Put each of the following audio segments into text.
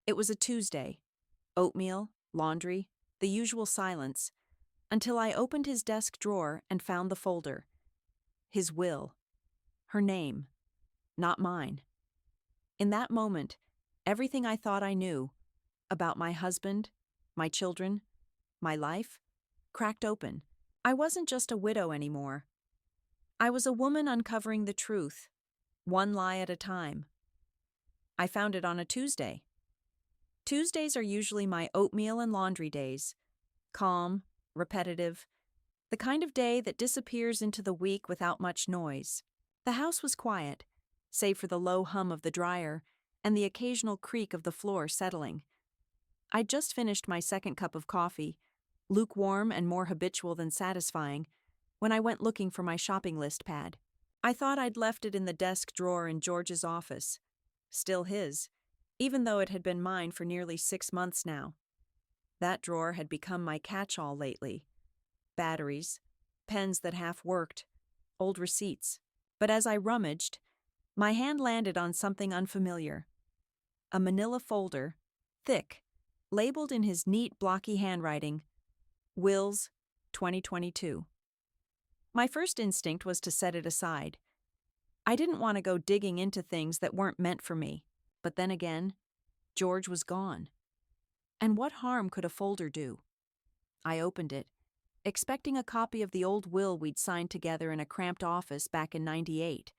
It was a Tuesday. Oatmeal, laundry, the usual silence, until I opened his desk drawer and found the folder. His will. Her name. Not mine. In that moment, everything I thought I knew about my husband, my children, my life, cracked open. I wasn't just a widow anymore. I was a woman uncovering the truth, one lie at a time. I found it on a Tuesday. Tuesdays are usually my oatmeal and laundry days. Calm, repetitive, the kind of day that disappears into the week without much noise. The house was quiet, save for the low hum of the dryer and the occasional creak of the floor settling. I'd just finished my second cup of coffee, lukewarm and more habitual than satisfying, when I went looking for my shopping list pad. I thought I'd left it in the desk drawer in George's office. Still his, even though it had been mine for nearly 6 months now. That drawer had become my catch-all lately. Batteries, pens that half worked, old receipts. But as I rummaged, my hand landed on something unfamiliar. A manila folder, thick, labeled in his neat, blocky handwriting, Wills, 2022. My first instinct was to set it aside. I didn't want to go digging into things that weren't meant for me. But then again, George was gone. And what harm could a folder do? I opened it, expecting a copy of the old will we'd signed together in a cramped office back in '98.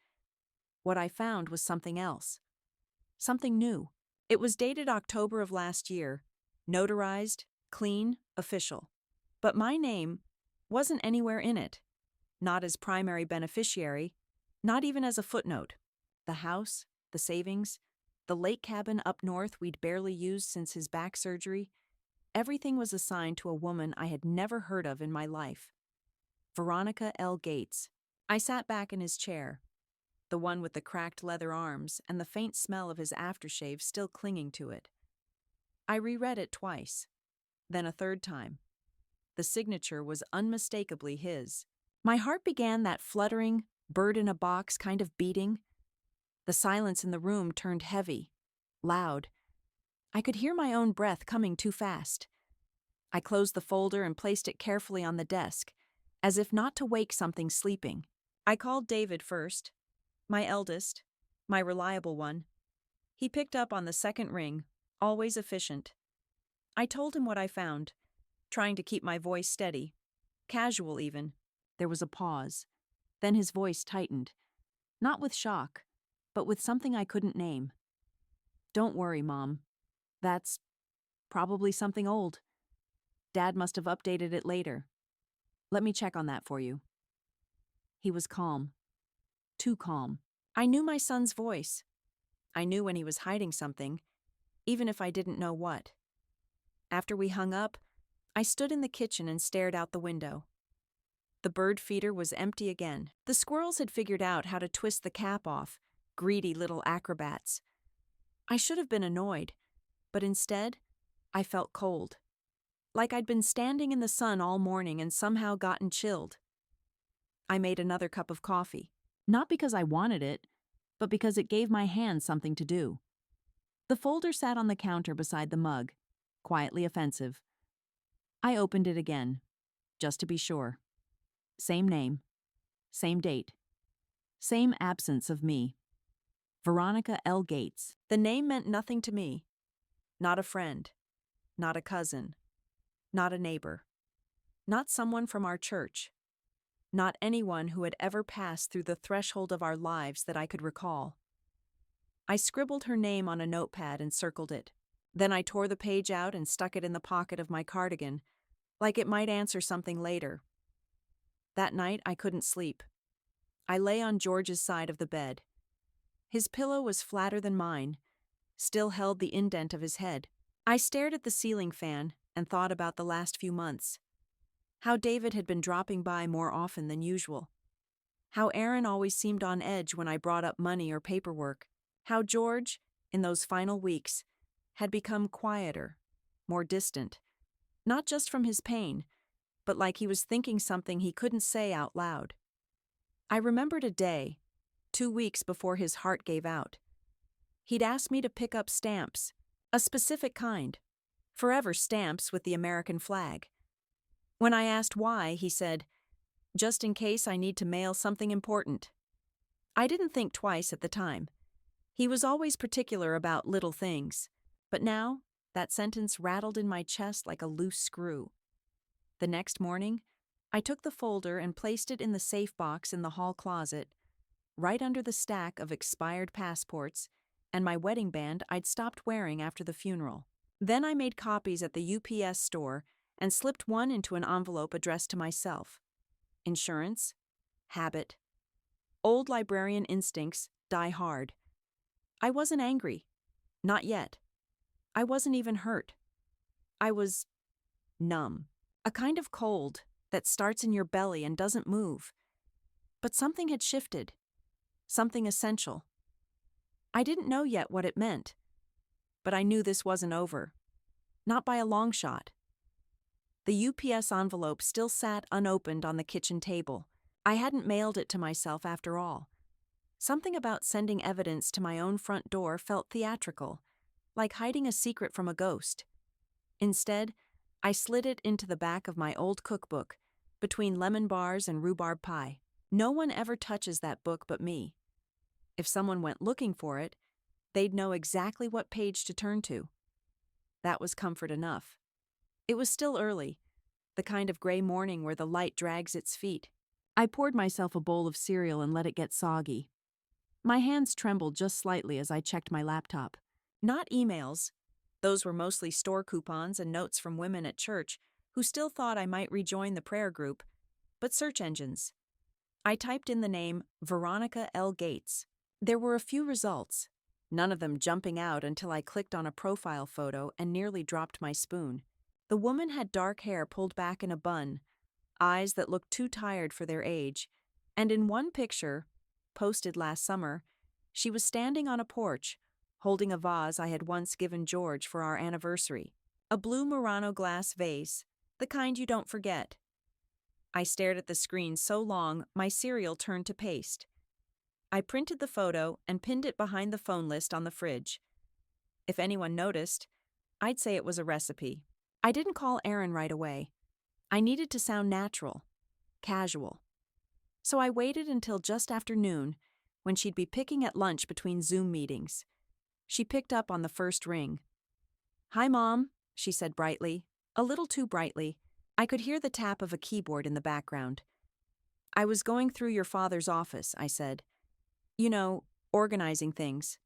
What I found was something else. Something new. It was dated October of last year, notarized, clean, official. But my name wasn't anywhere in it. Not as primary beneficiary, not even as a footnote. The house, the savings, the lake cabin up north we'd barely used since his back surgery, everything was assigned to a woman I had never heard of in my life. Veronica L. Gates. I sat back in his chair, the one with the cracked leather arms and the faint smell of his aftershave still clinging to it. I reread it twice, then a third time. The signature was unmistakably his. My heart began that fluttering, bird-in-a-box kind of beating. The silence in the room turned heavy, loud. I could hear my own breath coming too fast. I closed the folder and placed it carefully on the desk, as if not to wake something sleeping. I called David first, my eldest, my reliable one. He picked up on the second ring, always efficient. I told him what I found, trying to keep my voice steady, casual even. There was a pause. Then his voice tightened, not with shock, but with something I couldn't name. Don't worry, Mom. That's probably something old. Dad must have updated it later. Let me check on that for you. He was calm. Too calm. I knew my son's voice. I knew when he was hiding something, even if I didn't know what. After we hung up, I stood in the kitchen and stared out the window. The bird feeder was empty again. The squirrels had figured out how to twist the cap off, greedy little acrobats. I should have been annoyed, but instead, I felt cold. Like I'd been standing in the sun all morning and somehow gotten chilled. I made another cup of coffee, not because I wanted it, but because it gave my hands something to do. The folder sat on the counter beside the mug, quietly offensive. I opened it again, just to be sure. Same name, same date, same absence of me. Veronica L. Gates. The name meant nothing to me. Not a friend, not a cousin, not a neighbor, not someone from our church, not anyone who had ever passed through the threshold of our lives that I could recall. I scribbled her name on a notepad and circled it. Then I tore the page out and stuck it in the pocket of my cardigan, like it might answer something later. That night I couldn't sleep. I lay on George's side of the bed. His pillow was flatter than mine, still held the indent of his head. I stared at the ceiling fan and thought about the last few months. How David had been dropping by more often than usual. How Aaron always seemed on edge when I brought up money or paperwork. How George, in those final weeks, had become quieter, more distant. Not just from his pain, but like he was thinking something he couldn't say out loud. I remembered a day, 2 weeks before his heart gave out. He'd asked me to pick up stamps, A specific kind. Forever stamps with the American flag. When I asked why, he said, "Just in case I need to mail something important." I didn't think twice at the time. He was always particular about little things. But now, that sentence rattled in my chest like a loose screw. The next morning, I took the folder and placed it in the safe box in the hall closet, right under the stack of expired passports and my wedding band I'd stopped wearing after the funeral. Then I made copies at the UPS store and slipped one into an envelope addressed to myself. Insurance, habit, old librarian instincts die hard. I wasn't angry. Not yet. I wasn't even hurt. I was numb. A kind of cold that starts in your belly and doesn't move. But something had shifted. Something essential. I didn't know yet what it meant. But I knew this wasn't over. Not by a long shot. The UPS envelope still sat unopened on the kitchen table. I hadn't mailed it to myself after all. Something about sending evidence to my own front door felt theatrical, like hiding a secret from a ghost. Instead, I slid it into the back of my old cookbook, between lemon bars and rhubarb pie. No one ever touches that book but me. If someone went looking for it, they'd know exactly what page to turn to. That was comfort enough. It was still early, the kind of gray morning where the light drags its feet. I poured myself a bowl of cereal and let it get soggy. My hands trembled just slightly as I checked my laptop. Not emails. Those were mostly store coupons and notes from women at church who still thought I might rejoin the prayer group, but search engines. I typed in the name Veronica L. Gates. There were a few results, none of them jumping out until I clicked on a profile photo and nearly dropped my spoon. The woman had dark hair pulled back in a bun, eyes that looked too tired for their age, and in one picture, posted last summer, she was standing on a porch, holding a vase I had once given George for our anniversary. A blue Murano glass vase, the kind you don't forget. I stared at the screen so long my cereal turned to paste. I printed the photo and pinned it behind the phone list on the fridge. If anyone noticed, I'd say it was a recipe. I didn't call Erin right away. I needed to sound natural, casual. So I waited until just after noon, when she'd be picking at lunch between Zoom meetings. She picked up on the first ring. "Hi, Mom," she said brightly, a little too brightly. I could hear the tap of a keyboard in the background. "I was going through your father's office," I said. "You know, organizing things.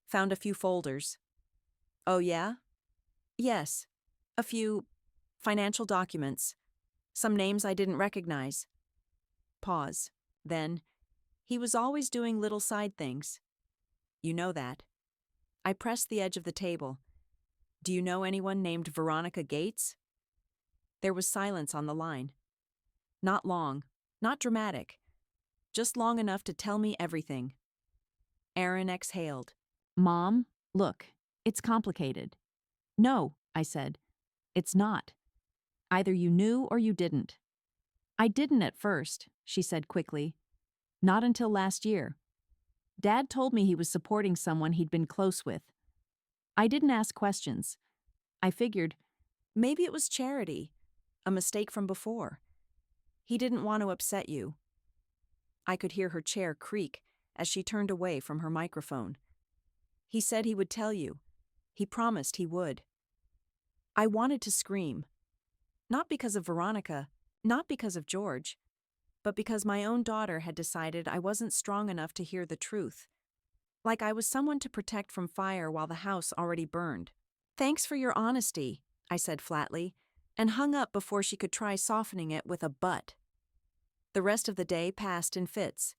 Found a few folders." "Oh, yeah?" "Yes. A few financial documents. Some names I didn't recognize." Pause. Then, "He was always doing little side things. You know that." I pressed the edge of the table. "Do you know anyone named Veronica Gates?" There was silence on the line. Not long, not dramatic, just long enough to tell me everything. Erin exhaled. "Mom, look, it's complicated." "No," I said. "It's not. Either you knew or you didn't." "I didn't at first," she said quickly. "Not until last year. Dad told me he was supporting someone he'd been close with. I didn't ask questions. I figured, maybe it was charity, a mistake from before. He didn't want to upset you." I could hear her chair creak as she turned away from her microphone. "He said he would tell you. He promised he would." I wanted to scream. Not because of Veronica, not because of George, but because my own daughter had decided I wasn't strong enough to hear the truth. Like I was someone to protect from fire while the house already burned. "Thanks for your honesty," I said flatly, and hung up before she could try softening it with a but. The rest of the day passed in fits.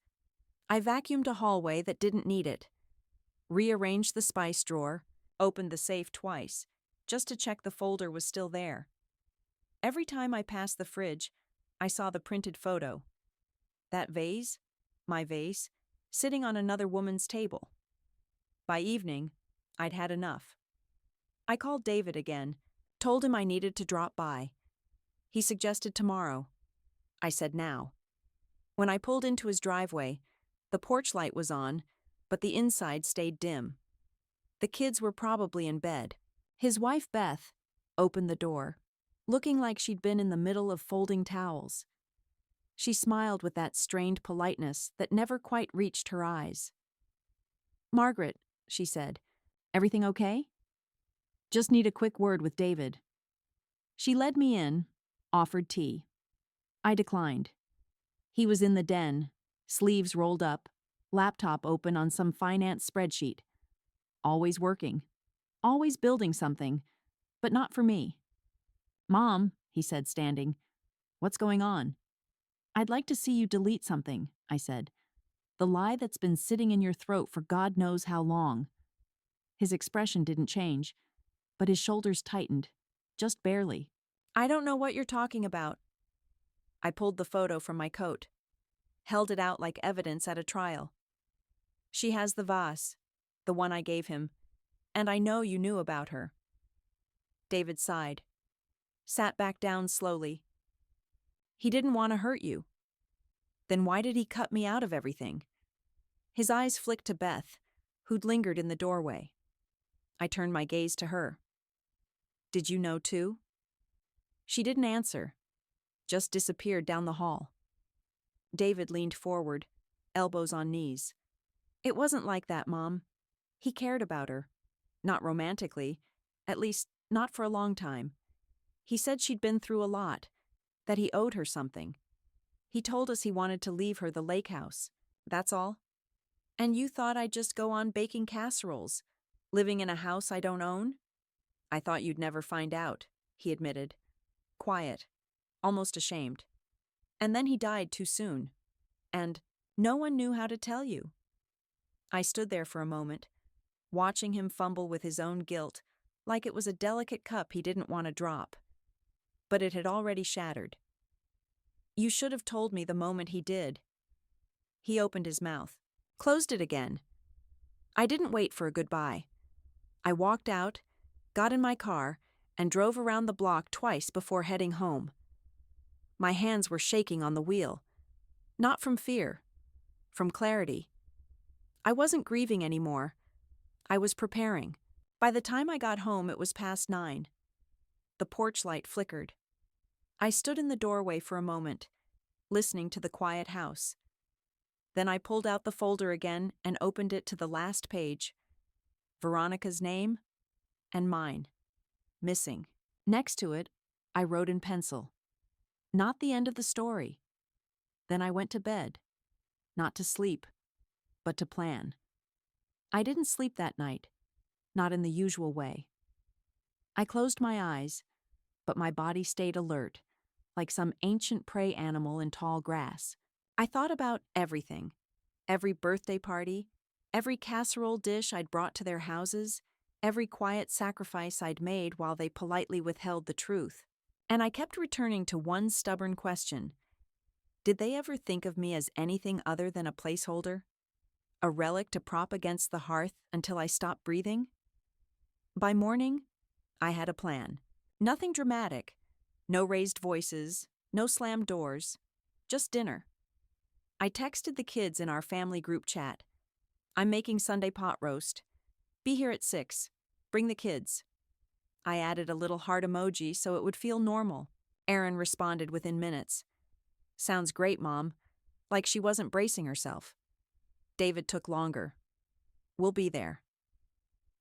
I vacuumed a hallway that didn't need it, rearranged the spice drawer, opened the safe twice, just to check the folder was still there. Every time I passed the fridge, I saw the printed photo. That vase, my vase, sitting on another woman's table. By evening, I'd had enough. I called David again, told him I needed to drop by. He suggested tomorrow. I said now. When I pulled into his driveway, the porch light was on, but the inside stayed dim. The kids were probably in bed. His wife, Beth, opened the door, looking like she'd been in the middle of folding towels. She smiled with that strained politeness that never quite reached her eyes. "Margaret," she said, "everything okay?" "Just need a quick word with David." She led me in, offered tea. I declined. He was in the den, sleeves rolled up, laptop open on some finance spreadsheet. Always working. Always building something, but not for me. "Mom," he said, standing, "what's going on?" "I'd like to see you delete something," I said. "The lie that's been sitting in your throat for God knows how long." His expression didn't change, but his shoulders tightened, just barely. "I don't know what you're talking about." I pulled the photo from my coat, held it out like evidence at a trial. "She has the vase, the one I gave him, and I know you knew about her." David sighed, sat back down slowly. "He didn't want to hurt you. Then why did he cut me out of everything?" His eyes flicked to Beth, who'd lingered in the doorway. I turned my gaze to her. "Did you know too?" She didn't answer, just disappeared down the hall. David leaned forward, elbows on knees. "It wasn't like that, Mom. He cared about her. Not romantically, at least not for a long time. He said she'd been through a lot, that he owed her something. He told us he wanted to leave her the lake house. That's all. And you thought I'd just go on baking casseroles, living in a house I don't own?" "I thought you'd never find out," he admitted. Quiet, almost ashamed. "And then he died too soon. And no one knew how to tell you." I stood there for a moment, watching him fumble with his own guilt, like it was a delicate cup he didn't want to drop. But it had already shattered. "You should have told me the moment he did." He opened his mouth, closed it again. I didn't wait for a goodbye. I walked out, got in my car, and drove around the block twice before heading home. My hands were shaking on the wheel. Not from fear, from clarity. I wasn't grieving anymore. I was preparing. By the time I got home, it was past 9. The porch light flickered. I stood in the doorway for a moment, listening to the quiet house. Then I pulled out the folder again and opened it to the last page. Veronica's name and mine. Missing. Next to it, I wrote in pencil. Not the end of the story. Then I went to bed. Not to sleep, but to plan. I didn't sleep that night, not in the usual way. I closed my eyes, but my body stayed alert, like some ancient prey animal in tall grass. I thought about everything. Every birthday party, every casserole dish I'd brought to their houses, every quiet sacrifice I'd made while they politely withheld the truth. And I kept returning to one stubborn question. Did they ever think of me as anything other than a placeholder? A relic to prop against the hearth until I stopped breathing? By morning, I had a plan. Nothing dramatic. No raised voices, no slammed doors, just dinner. I texted the kids in our family group chat. "I'm making Sunday pot roast. Be here at 6. Bring the kids." I added a little heart emoji so it would feel normal. Erin responded within minutes. "Sounds great, Mom." Like she wasn't bracing herself. David took longer. "We'll be there."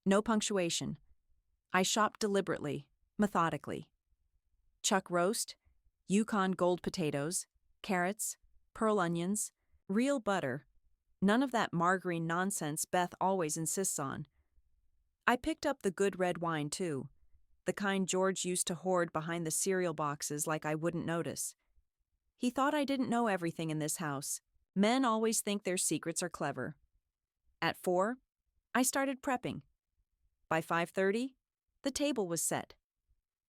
No punctuation. I shopped deliberately, methodically. Chuck roast, Yukon gold potatoes, carrots, pearl onions, real butter, none of that margarine nonsense Beth always insists on. I picked up the good red wine too, the kind George used to hoard behind the cereal boxes like I wouldn't notice. He thought I didn't know everything in this house. Men always think their secrets are clever. At 4, I started prepping. By 5:30, the table was set.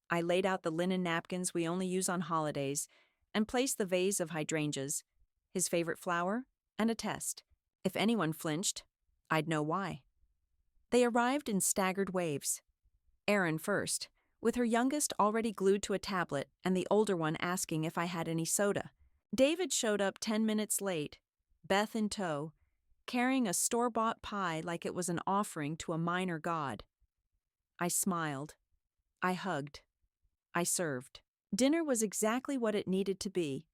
I laid out the linen napkins we only use on holidays and placed the vase of hydrangeas, his favorite flower, and a test. If anyone flinched, I'd know why. They arrived in staggered waves. Erin first, with her youngest already glued to a tablet and the older one asking if I had any soda. David showed up 10 minutes late, Beth in tow, carrying a store-bought pie like it was an offering to a minor god. I smiled, I hugged. I served. Dinner was exactly what it needed to be.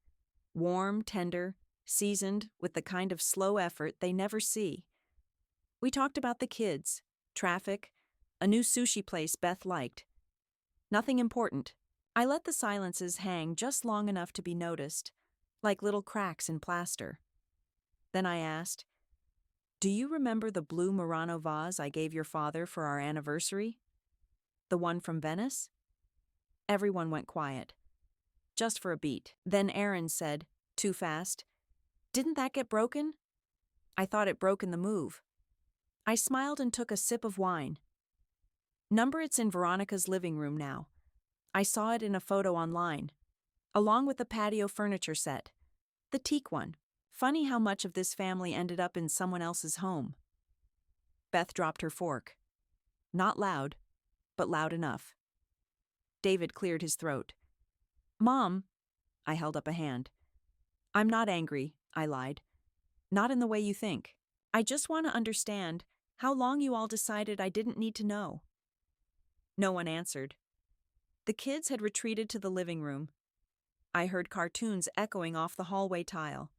Warm, tender, seasoned with the kind of slow effort they never see. We talked about the kids, traffic, a new sushi place Beth liked. Nothing important. I let the silences hang just long enough to be noticed, like little cracks in plaster. Then I asked, "Do you remember the blue Murano vase I gave your father for our anniversary? The one from Venice?" Everyone went quiet, just for a beat. Then Aaron said, too fast, "Didn't that get broken?" I thought it broke in the move. I smiled and took a sip of wine. Number it's in Veronica's living room now. I saw it in a photo online, along with the patio furniture set. The teak one. Funny how much of this family ended up in someone else's home. Beth dropped her fork. Not loud, but loud enough. David cleared his throat. "Mom," I held up a hand. "I'm not angry," I lied. "Not in the way you think. I just want to understand how long you all decided I didn't need to know." No one answered. The kids had retreated to the living room. I heard cartoons echoing off the hallway tile.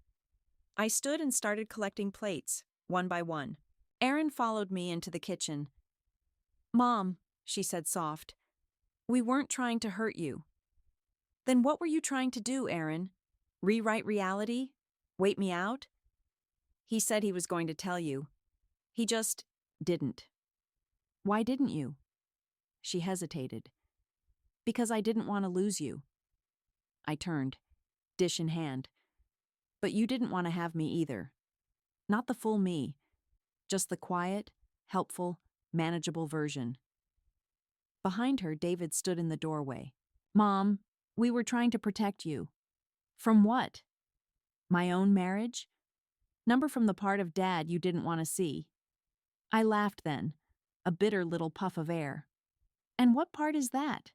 I stood and started collecting plates, one by one. Erin followed me into the kitchen. "Mom," she said soft, "we weren't trying to hurt you." "Then what were you trying to do, Erin? Rewrite reality? Wait me out?" "He said he was going to tell you. He just didn't." "Why didn't you?" She hesitated. "Because I didn't want to lose you." I turned, dish in hand. "But you didn't want to have me either. Not the full me, just the quiet, helpful, manageable version." Behind her, David stood in the doorway. "Mom, we were trying to protect you." "From what?" "My own marriage? Number from the part of Dad you didn't want to see." I laughed then, a bitter little puff of air. "And what part is that?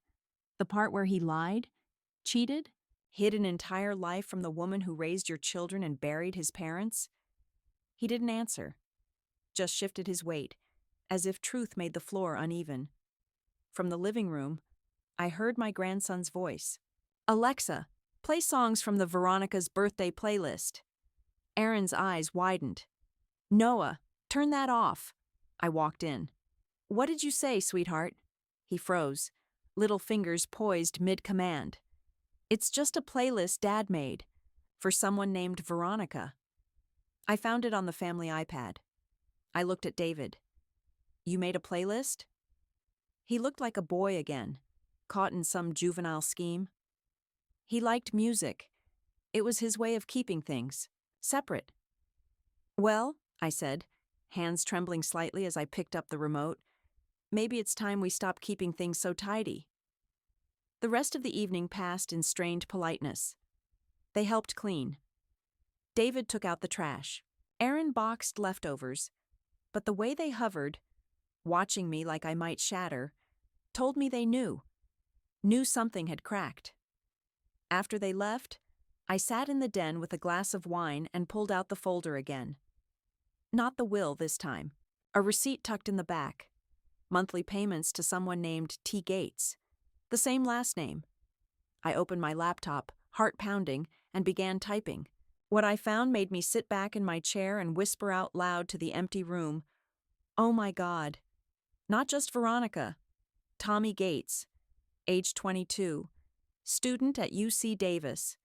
The part where he lied? Cheated? Hid an entire life from the woman who raised your children and buried his parents?" He didn't answer, just shifted his weight, as if truth made the floor uneven. From the living room, I heard my grandson's voice. "Alexa, play songs from the Veronica's birthday playlist." Aaron's eyes widened. "Noah, turn that off." I walked in. "What did you say, sweetheart?" He froze, little fingers poised mid-command. "It's just a playlist Dad made, for someone named Veronica." I found it on the family iPad. I looked at David. "You made a playlist?" He looked like a boy again, caught in some juvenile scheme. He liked music. It was his way of keeping things separate. "Well," I said, hands trembling slightly as I picked up the remote, "maybe it's time we stop keeping things so tidy." The rest of the evening passed in strained politeness. They helped clean. David took out the trash. Aaron boxed leftovers, but the way they hovered, watching me like I might shatter, told me they knew something had cracked. After they left, I sat in the den with a glass of wine and pulled out the folder again. Not the will this time. A receipt tucked in the back. Monthly payments to someone named T. Gates. The same last name. I opened my laptop, heart pounding, and began typing. What I found made me sit back in my chair and whisper out loud to the empty room, "Oh my God. Not just Veronica. Tommy Gates, age 22, student at UC Davis.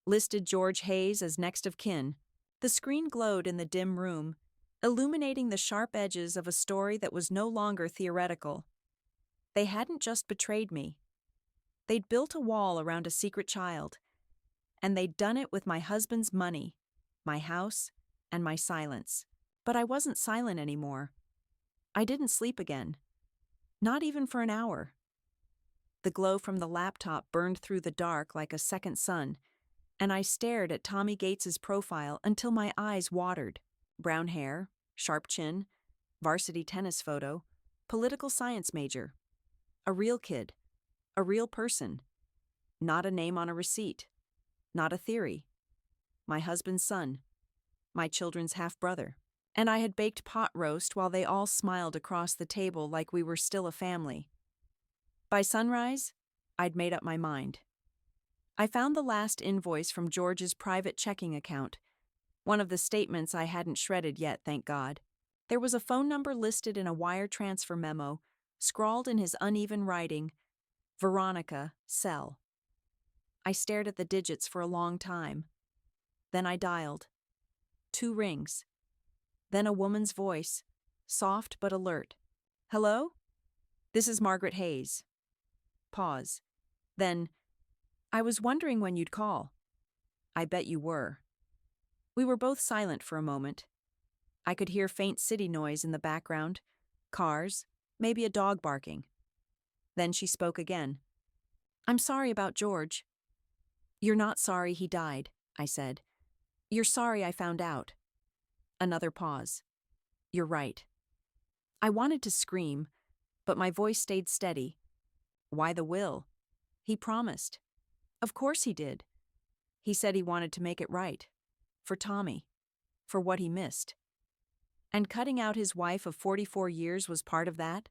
Listed George Hayes as next of kin." The screen glowed in the dim room, illuminating the sharp edges of a story that was no longer theoretical. They hadn't just betrayed me. They'd built a wall around a secret child, and they'd done it with my husband's money, my house, and my silence. But I wasn't silent anymore. I didn't sleep again. Not even for an hour. The glow from the laptop burned through the dark like a second sun, and I stared at Tommy Gates's profile until my eyes watered. Brown hair, sharp chin, varsity tennis photo, political science major. A real kid. A real person. Not a name on a receipt. Not a theory. My husband's son. My children's half-brother. And I had baked pot roast while they all smiled across the table like we were still a family. By sunrise, I'd made up my mind. I found the last invoice from George's private checking account, one of the statements I hadn't shredded yet, thank God. There was a phone number listed in a wire transfer memo, scrawled in his uneven writing, Veronica, cell. I stared at the digits for a long time. Then I dialed. 2 rings. Then a woman's voice, soft but alert. Hello? This is Margaret Hayes. Pause. Then, I was wondering when you'd call. I bet you were. We were both silent for a moment. I could hear faint city noise in the background, cars, maybe a dog barking. Then she spoke again. I'm sorry about George. You're not sorry he died, I said. You're sorry I found out. Another pause. You're right. I wanted to scream, but my voice stayed steady. Why the will? He promised. Of course he did. He said he wanted to make it right. For Tommy. For what he missed. And cutting out his wife of 44 years was part of that?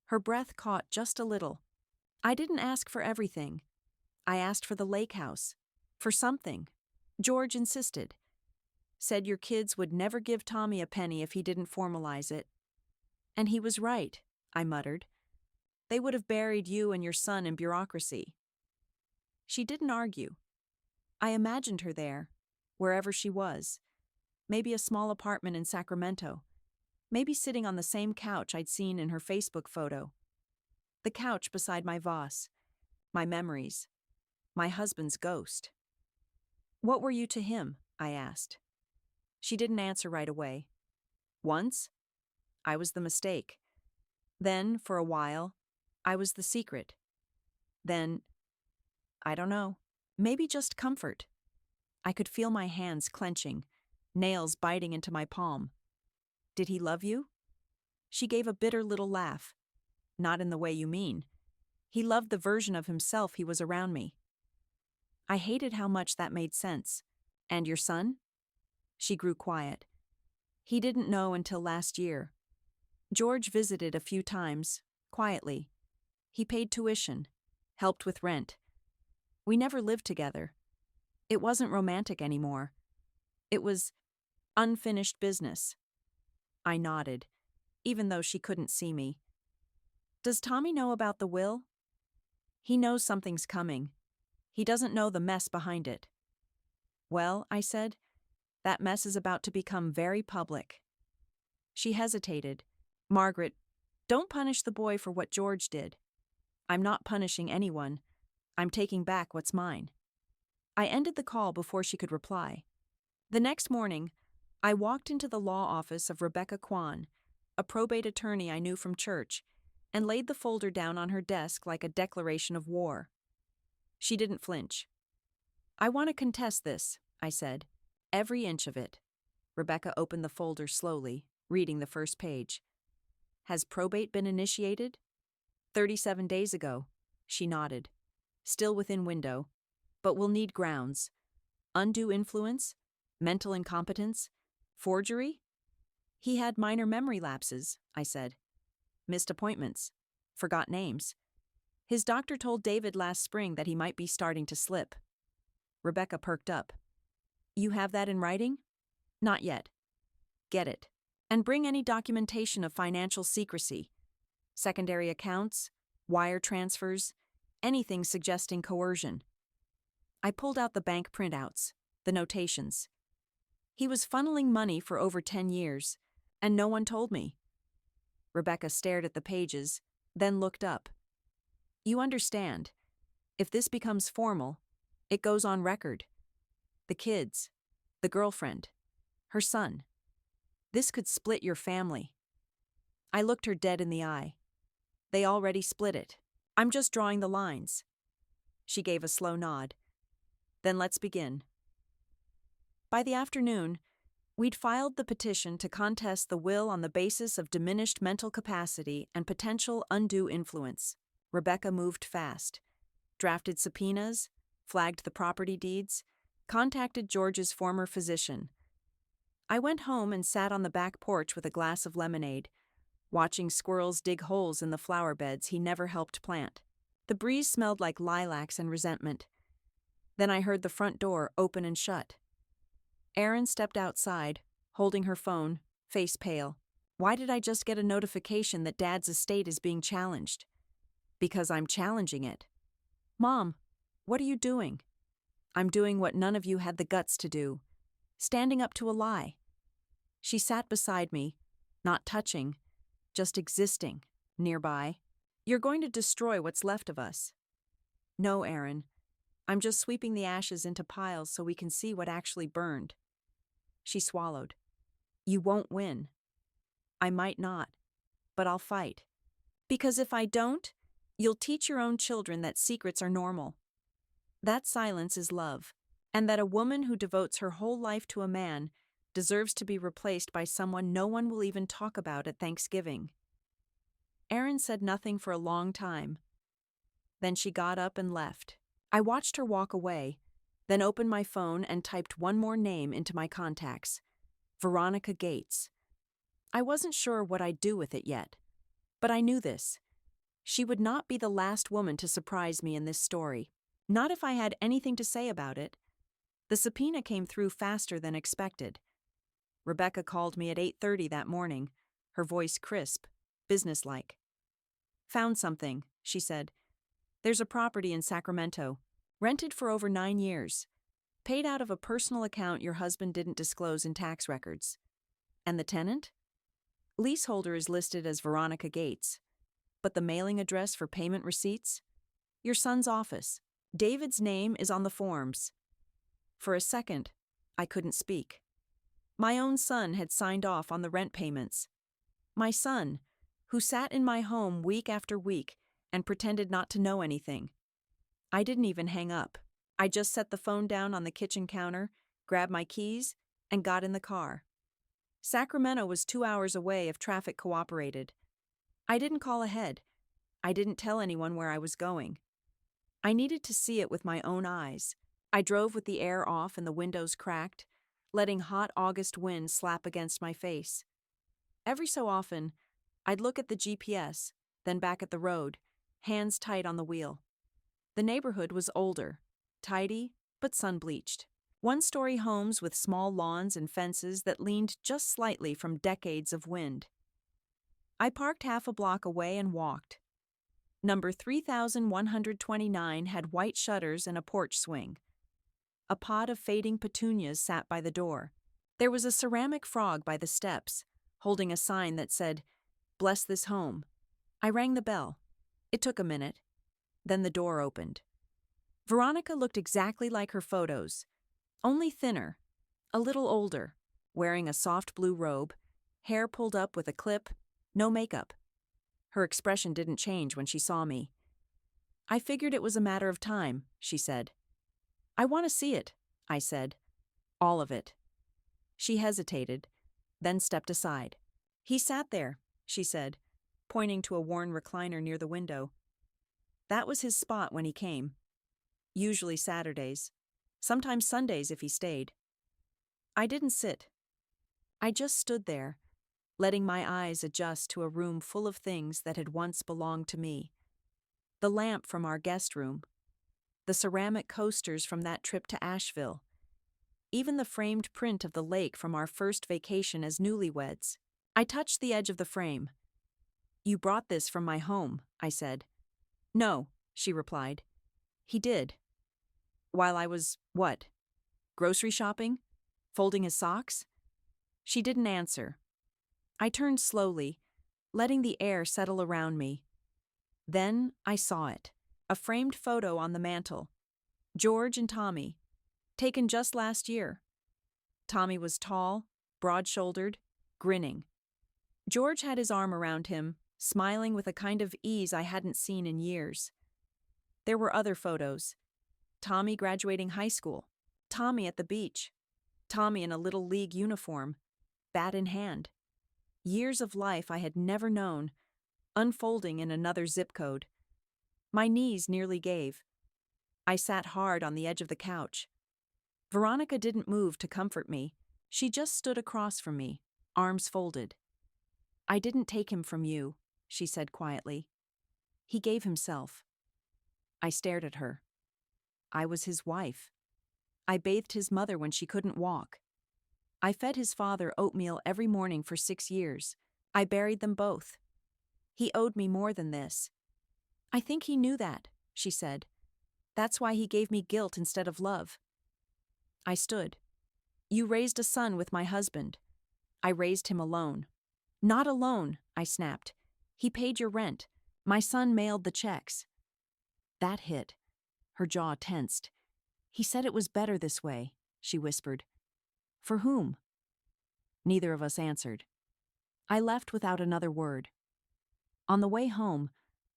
Her breath caught just a little. I didn't ask for everything. I asked for the lake house. For something. George insisted. Said your kids would never give Tommy a penny if he didn't formalize it. And he was right, I muttered. They would have buried you and your son in bureaucracy. She didn't argue. I imagined her there, wherever she was. Maybe a small apartment in Sacramento. Maybe sitting on the same couch I'd seen in her Facebook photo. The couch beside my vase. My memories. My husband's ghost. What were you to him? I asked. She didn't answer right away. Once, I was the mistake. Then, for a while, I was the secret. Then, I don't know, maybe just comfort. I could feel my hands clenching, nails biting into my palm. Did he love you? She gave a bitter little laugh. Not in the way you mean. He loved the version of himself he was around me. I hated how much that made sense. And your son? She grew quiet. He didn't know until last year. George visited a few times, quietly. He paid tuition, helped with rent. We never lived together. It wasn't romantic anymore. It was unfinished business. I nodded, even though she couldn't see me. Does Tommy know about the will? He knows something's coming. He doesn't know the mess behind it. Well, I said, that mess is about to become very public. She hesitated. Margaret, don't punish the boy for what George did. I'm not punishing anyone. I'm taking back what's mine. I ended the call before she could reply. The next morning, I walked into the law office of Rebecca Kwan, a probate attorney I knew from church, and laid the folder down on her desk like a declaration of war. She didn't flinch. I want to contest this, I said. Every inch of it. Rebecca opened the folder slowly, reading the first page. Has probate been initiated? 37 days ago. She nodded. Still within window, but will need grounds. Undue influence? Mental incompetence? Forgery? He had minor memory lapses, I said. Missed appointments. Forgot names. His doctor told David last spring that he might be starting to slip. Rebecca perked up. You have that in writing? Not yet. Get it. And bring any documentation of financial secrecy. Secondary accounts, wire transfers, anything suggesting coercion. I pulled out the bank printouts, the notations. He was funneling money for over 10 years, and no one told me. Rebecca stared at the pages, then looked up. You understand. If this becomes formal, it goes on record. The kids, the girlfriend, her son. This could split your family. I looked her dead in the eye. They already split it. I'm just drawing the lines. She gave a slow nod. Then let's begin. By the afternoon, we'd filed the petition to contest the will on the basis of diminished mental capacity and potential undue influence. Rebecca moved fast, drafted subpoenas, flagged the property deeds, contacted George's former physician. I went home and sat on the back porch with a glass of lemonade, watching squirrels dig holes in the flower beds he never helped plant. The breeze smelled like lilacs and resentment. Then I heard the front door open and shut. Erin stepped outside, holding her phone, face pale. Why did I just get a notification that Dad's estate is being challenged? Because I'm challenging it. Mom, what are you doing? I'm doing what none of you had the guts to do. Standing up to a lie. She sat beside me, not touching, just existing, nearby. You're going to destroy what's left of us. No, Erin. I'm just sweeping the ashes into piles so we can see what actually burned. She swallowed. You won't win. I might not, but I'll fight. Because if I don't, you'll teach your own children that secrets are normal. That silence is love, and that a woman who devotes her whole life to a man deserves to be replaced by someone no one will even talk about at Thanksgiving. Erin said nothing for a long time. Then she got up and left. I watched her walk away, then opened my phone and typed one more name into my contacts. Veronica Gates. I wasn't sure what I'd do with it yet, but I knew this. She would not be the last woman to surprise me in this story. Not if I had anything to say about it. The subpoena came through faster than expected. Rebecca called me at 8:30 that morning, her voice crisp, businesslike. Found something, she said. There's a property in Sacramento, rented for over 9 years, paid out of a personal account your husband didn't disclose in tax records. And the tenant? Leaseholder is listed as Veronica Gates, but the mailing address for payment receipts? Your son's office. David's name is on the forms. For a second, I couldn't speak. My own son had signed off on the rent payments. My son, who sat in my home week after week and pretended not to know anything. I didn't even hang up. I just set the phone down on the kitchen counter, grabbed my keys, and got in the car. Sacramento was 2 hours away if traffic cooperated. I didn't call ahead. I didn't tell anyone where I was going. I needed to see it with my own eyes. I drove with the air off and the windows cracked, letting hot August wind slap against my face. Every so often, I'd look at the GPS, then back at the road, hands tight on the wheel. The neighborhood was older, tidy, but sun-bleached. One-story homes with small lawns and fences that leaned just slightly from decades of wind. I parked half a block away and walked. Number 3129 had white shutters and a porch swing. A pot of fading petunias sat by the door. There was a ceramic frog by the steps, holding a sign that said, "Bless this home." I rang the bell. It took a minute. Then the door opened. Veronica looked exactly like her photos, only thinner, a little older, wearing a soft blue robe, hair pulled up with a clip, no makeup. Her expression didn't change when she saw me. I figured it was a matter of time, she said. I want to see it, I said. All of it. She hesitated, then stepped aside. He sat there, she said, pointing to a worn recliner near the window. That was his spot when he came. Usually Saturdays, sometimes Sundays if he stayed. I didn't sit. I just stood there, letting my eyes adjust to a room full of things that had once belonged to me. The lamp from our guest room, the ceramic coasters from that trip to Asheville, even the framed print of the lake from our first vacation as newlyweds. I touched the edge of the frame. You brought this from my home, I said. No, she replied. He did. While I was, what? Grocery shopping? Folding his socks? She didn't answer. I turned slowly, letting the air settle around me. Then I saw it. A framed photo on the mantel. George and Tommy, taken just last year. Tommy was tall, broad-shouldered, grinning. George had his arm around him, smiling with a kind of ease I hadn't seen in years. There were other photos. Tommy graduating high school. Tommy at the beach. Tommy in a little league uniform, bat in hand. Years of life I had never known, unfolding in another zip code. My knees nearly gave. I sat hard on the edge of the couch. Veronica didn't move to comfort me. She just stood across from me, arms folded. I didn't take him from you, she said quietly. He gave himself. I stared at her. I was his wife. I bathed his mother when she couldn't walk. I fed his father oatmeal every morning for 6 years. I buried them both. He owed me more than this. I think he knew that, she said. That's why he gave me guilt instead of love. I stood. You raised a son with my husband. I raised him alone. Not alone, I snapped. He paid your rent. My son mailed the checks. That hit. Her jaw tensed. He said it was better this way, she whispered. For whom? Neither of us answered. I left without another word. On the way home,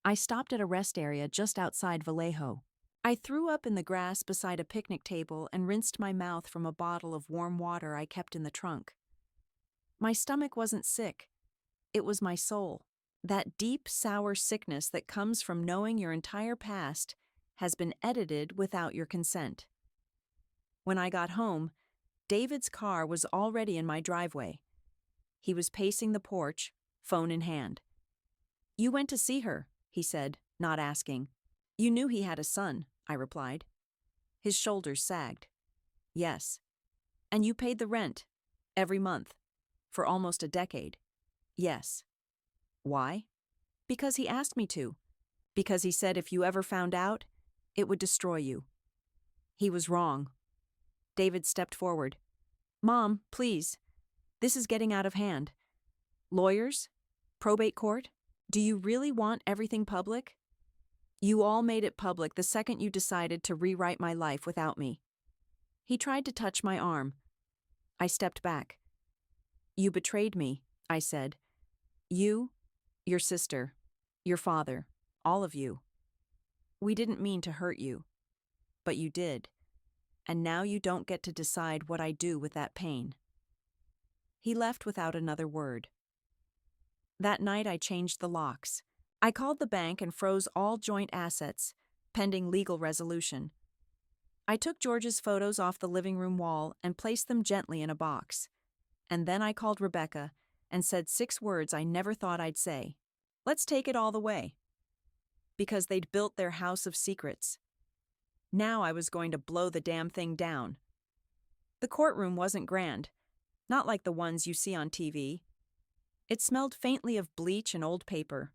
I stopped at a rest area just outside Vallejo. I threw up in the grass beside a picnic table and rinsed my mouth from a bottle of warm water I kept in the trunk. My stomach wasn't sick. It was my soul. That deep, sour sickness that comes from knowing your entire past has been edited without your consent. When I got home, David's car was already in my driveway. He was pacing the porch, phone in hand. You went to see her, he said, not asking. You knew he had a son, I replied. His shoulders sagged. Yes. And you paid the rent, every month, for almost a decade. Yes. Why? Because he asked me to. Because he said if you ever found out, it would destroy you. He was wrong. David stepped forward. Mom, please. This is getting out of hand. Lawyers? Probate court? Do you really want everything public? You all made it public the second you decided to rewrite my life without me. He tried to touch my arm. I stepped back. You betrayed me, I said. You, your sister, your father, all of you. We didn't mean to hurt you. But you did. And now you don't get to decide what I do with that pain. He left without another word. That night I changed the locks. I called the bank and froze all joint assets, pending legal resolution. I took George's photos off the living room wall and placed them gently in a box. And then I called Rebecca and said 6 words I never thought I'd say. Let's take it all the way. Because they'd built their house of secrets. Now I was going to blow the damn thing down. The courtroom wasn't grand, not like the ones you see on TV. It smelled faintly of bleach and old paper.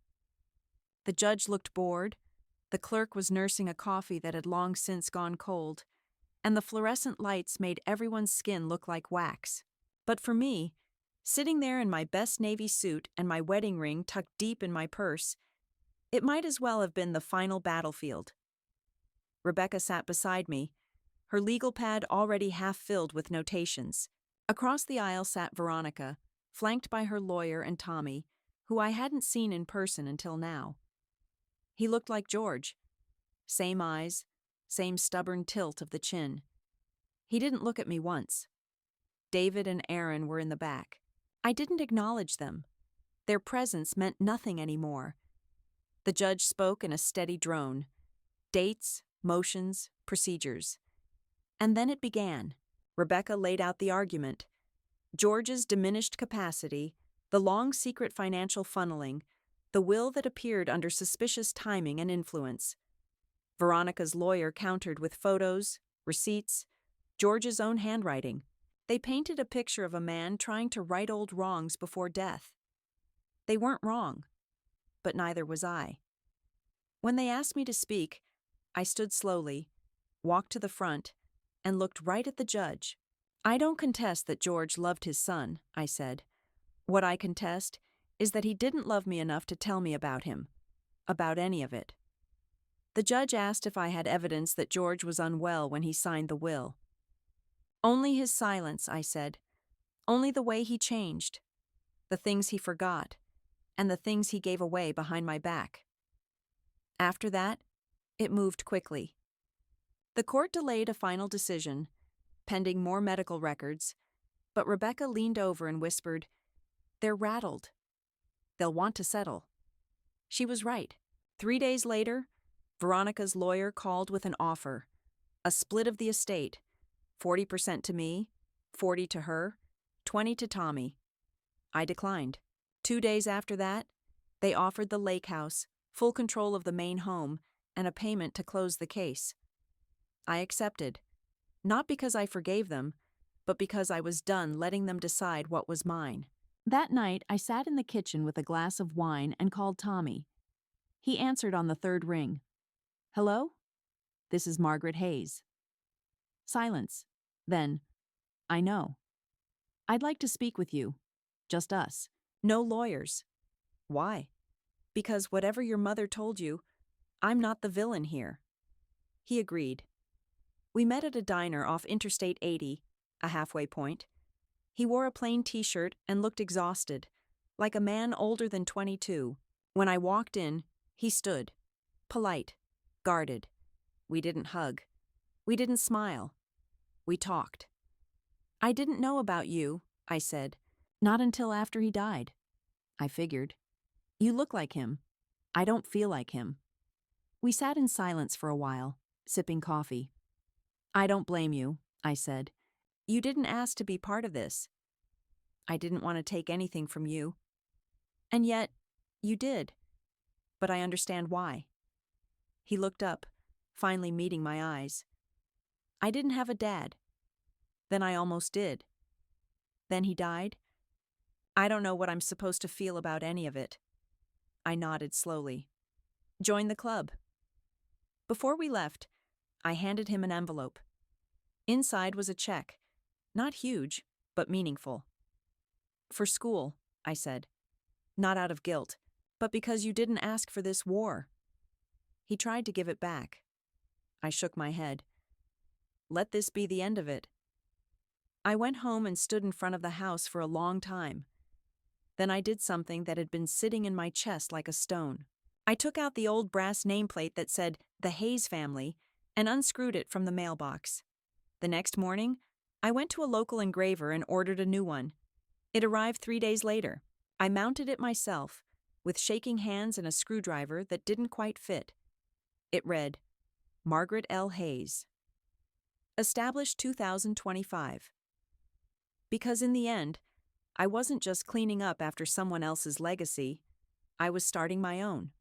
The judge looked bored, the clerk was nursing a coffee that had long since gone cold, and the fluorescent lights made everyone's skin look like wax. But for me, sitting there in my best navy suit and my wedding ring tucked deep in my purse, it might as well have been the final battlefield. Rebecca sat beside me, her legal pad already half filled with notations. Across the aisle sat Veronica, flanked by her lawyer and Tommy, who I hadn't seen in person until now. He looked like George. Same eyes, same stubborn tilt of the chin. He didn't look at me once. David and Aaron were in the back. I didn't acknowledge them. Their presence meant nothing anymore. The judge spoke in a steady drone. Dates, motions, procedures. And then it began. Rebecca laid out the argument. George's diminished capacity, the long secret financial funneling, the will that appeared under suspicious timing and influence. Veronica's lawyer countered with photos, receipts, George's own handwriting. They painted a picture of a man trying to right old wrongs before death. They weren't wrong, but neither was I. When they asked me to speak, I stood slowly, walked to the front, and looked right at the judge. I don't contest that George loved his son, I said. What I contest is that he didn't love me enough to tell me about him, about any of it. The judge asked if I had evidence that George was unwell when he signed the will. Only his silence, I said. Only the way he changed, the things he forgot, and the things he gave away behind my back. After that, it moved quickly. The court delayed a final decision, pending more medical records, but Rebecca leaned over and whispered, "They're rattled. They'll want to settle." She was right. 3 days later, Veronica's lawyer called with an offer, a split of the estate, 40% to me, 40% to her, 20% to Tommy. I declined. 2 days after that, they offered the lake house, full control of the main home, and a payment to close the case. I accepted, not because I forgave them, but because I was done letting them decide what was mine. That night, I sat in the kitchen with a glass of wine and called Tommy. He answered on the third ring. Hello? This is Margaret Hayes. Silence. Then, I know. I'd like to speak with you. Just us. No lawyers. Why? Because whatever your mother told you, I'm not the villain here. He agreed. We met at a diner off Interstate 80, a halfway point. He wore a plain t-shirt and looked exhausted, like a man older than 22. When I walked in, he stood, polite, guarded. We didn't hug. We didn't smile. We talked. I didn't know about you, I said. Not until after he died. I figured. You look like him. I don't feel like him. We sat in silence for a while, sipping coffee. I don't blame you, I said. You didn't ask to be part of this. I didn't want to take anything from you. And yet, you did. But I understand why. He looked up, finally meeting my eyes. I didn't have a dad. Then I almost did. Then he died. I don't know what I'm supposed to feel about any of it. I nodded slowly. Join the club. Before we left, I handed him an envelope. Inside was a check. Not huge, but meaningful. For school, I said. Not out of guilt, but because you didn't ask for this war. He tried to give it back. I shook my head. Let this be the end of it. I went home and stood in front of the house for a long time. Then I did something that had been sitting in my chest like a stone. I took out the old brass nameplate that said the Hayes family and unscrewed it from the mailbox. The next morning, I went to a local engraver and ordered a new one. It arrived 3 days later. I mounted it myself, with shaking hands and a screwdriver that didn't quite fit. It read, Margaret L. Hayes. Established 2025. Because in the end, I wasn't just cleaning up after someone else's legacy, I was starting my own.